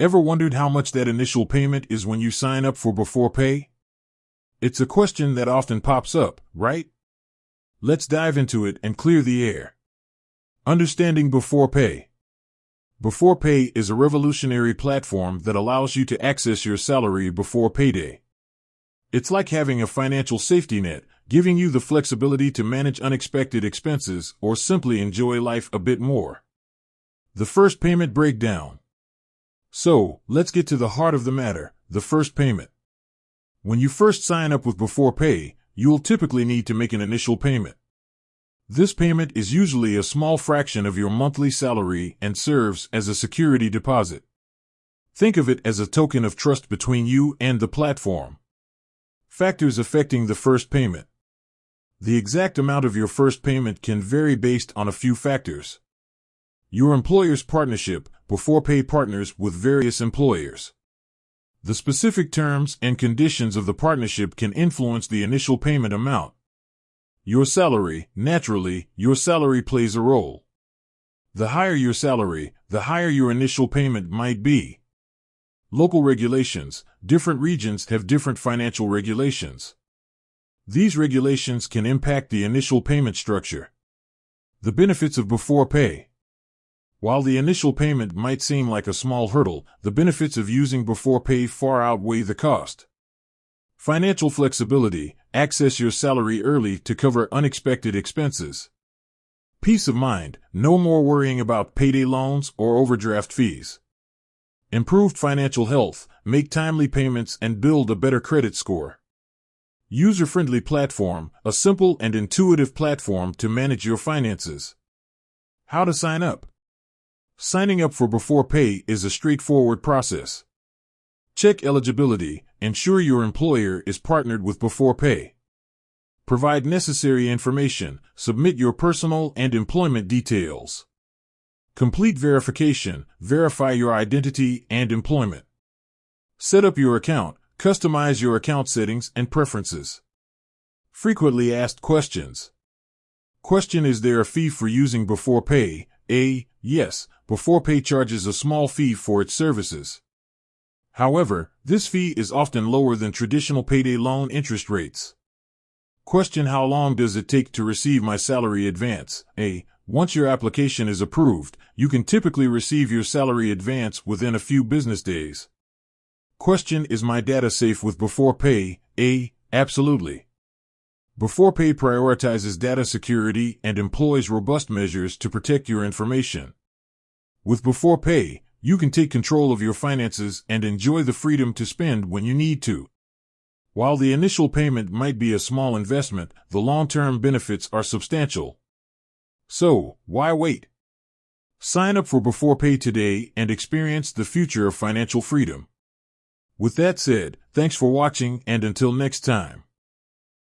Ever wondered how much that initial payment is when you sign up for Before Pay? It's a question that often pops up, right? Let's dive into it and clear the air. Understanding Before Pay. Before Pay is a revolutionary platform that allows you to access your salary before payday. It's like having a financial safety net, giving you the flexibility to manage unexpected expenses or simply enjoy life a bit more. The first payment breakdown. So, let's get to the heart of the matter, the first payment. When you first sign up with Before Pay, you'll typically need to make an initial payment. This payment is usually a small fraction of your monthly salary and serves as a security deposit. Think of it as a token of trust between you and the platform. Factors affecting the first payment. The exact amount of your first payment can vary based on a few factors. Your employer's partnership. Before Pay partners with various employers. The specific terms and conditions of the partnership can influence the initial payment amount. Your salary. Naturally, your salary plays a role. The higher your salary, the higher your initial payment might be. Local regulations. Different regions have different financial regulations. These regulations can impact the initial payment structure. The benefits of Before Pay. While the initial payment might seem like a small hurdle, the benefits of using Before Pay far outweigh the cost. Financial flexibility. Access your salary early to cover unexpected expenses. Peace of mind. No more worrying about payday loans or overdraft fees. Improved financial health. Make timely payments and build a better credit score. User-friendly platform. A simple and intuitive platform to manage your finances. How to sign up. Signing up for Before Pay is a straightforward process. Check eligibility. Ensure your employer is partnered with Before Pay. Provide necessary information. Submit your personal and employment details. Complete verification. Verify your identity and employment. Set up your account. Customize your account settings and preferences. Frequently asked questions. Question: is there a fee for using Before Pay? Yes, Before Pay charges a small fee for its services. However, this fee is often lower than traditional payday loan interest rates. Question: how long does it take to receive my salary advance? Once your application is approved, you can typically receive your salary advance within a few business days. Question: is my data safe with Before Pay? Absolutely. Before Pay prioritizes data security and employs robust measures to protect your information. With Before Pay, you can take control of your finances and enjoy the freedom to spend when you need to. While the initial payment might be a small investment, the long-term benefits are substantial. So, why wait? Sign up for Before Pay today and experience the future of financial freedom. With that said, thanks for watching, and until next time.